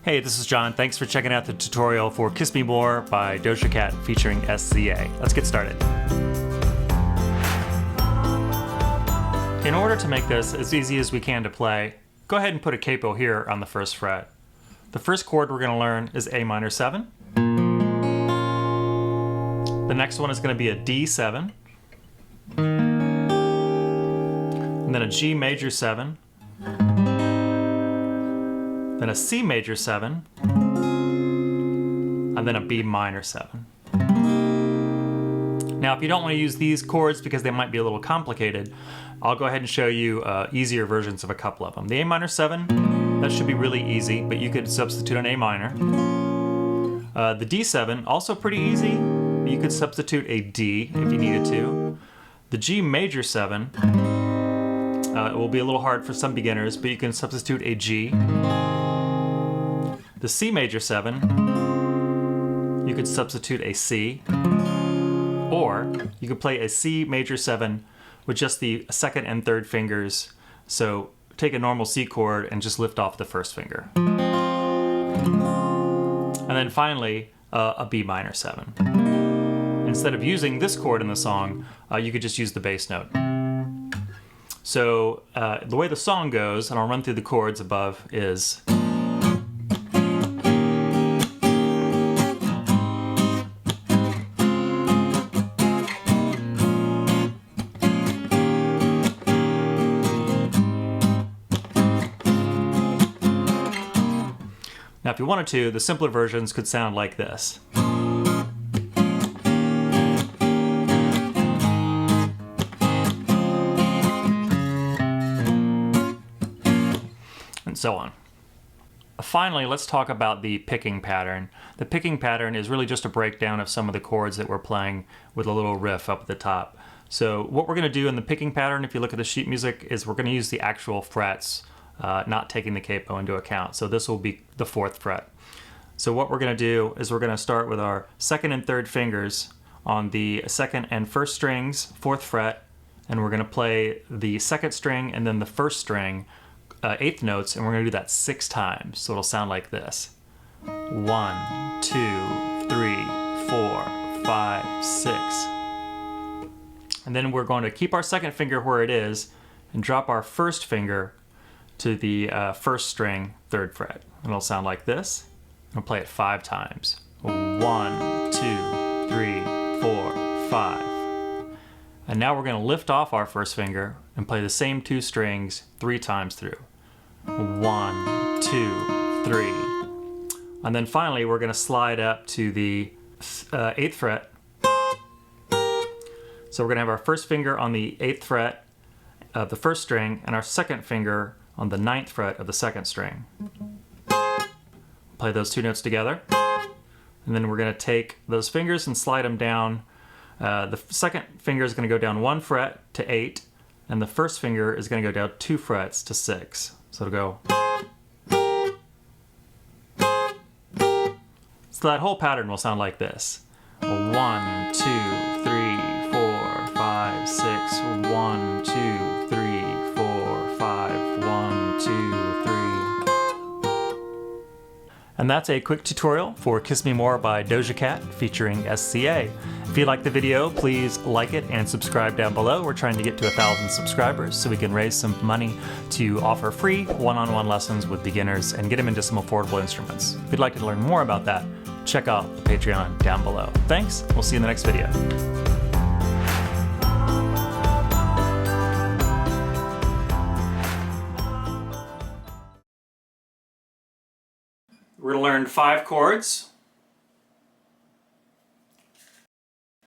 Hey, this is John. Thanks for checking out the tutorial for Kiss Me More by Doja Cat featuring SZA. Let's get started. In order to make this as easy as we can to play, go ahead and put a capo here on the first fret. The first chord we're going to learn is A minor 7. The next one is going to be a D7. And then a G major 7. Then a C major 7, and then a B minor 7. Now, if you don't want to use these chords because they might be a little complicated, I'll go ahead and show you easier versions of a couple of them. The A minor 7, that should be really easy, but you could substitute an A minor. The D7, also pretty easy. You could substitute a D if you needed to. The G major 7, it will be a little hard for some beginners, but you can substitute a G. The C major 7, you could substitute a C, or you could play a C major 7 with just the second and third fingers. So take a normal C chord and just lift off the first finger. And then finally, a B minor 7. Instead of using this chord in the song, you could just use the bass note. So the way the song goes, and I'll run through the chords above, is now, if you wanted to, the simpler versions could sound like this. And so on. Finally, let's talk about the picking pattern. The picking pattern is really just a breakdown of some of the chords that we're playing with a little riff up at the top. So what we're going to do in the picking pattern, if you look at the sheet music, is we're going to use the actual frets, not taking the capo into account. So this will be the 4th fret. So what we're going to do is we're going to start with our second and third fingers on the second and first strings, 4th fret, and we're going to play the second string and then the first string, 8th notes, and we're going to do that 6 times. So it'll sound like this. 1, 2, 3, 4, 5, 6. And then we're going to keep our second finger where it is and drop our first finger to the first string, 3rd fret. And it'll sound like this. We'll play it 5 times. 1, 2, 3, 4, 5. And now we're going to lift off our first finger and play the same 2 strings 3 times through. 1, 2, 3. And then finally we're going to slide up to the 8th fret. So we're going to have our first finger on the 8th fret of the first string and our second finger on the 9th fret of the second string. Play those 2 notes together. And then we're going to take those fingers and slide them down. The second finger is going to go down 1 fret to 8, and the first finger is going to go down 2 frets to 6. So it'll go. So that whole pattern will sound like this. 1, 2, 3, 4, 5, 6. 1, 2, 3, 4, 5. 1, 2, 3. And that's a quick tutorial for Kiss Me More by Doja Cat featuring SZA. If you liked the video, please like it and subscribe down below. We're trying to get to 1,000 subscribers so we can raise some money to offer free one-on-one lessons with beginners and get them into some affordable instruments. If you'd like to learn more about that, check out the Patreon down below. Thanks, we'll see you in the next video. We're going to learn 5 chords.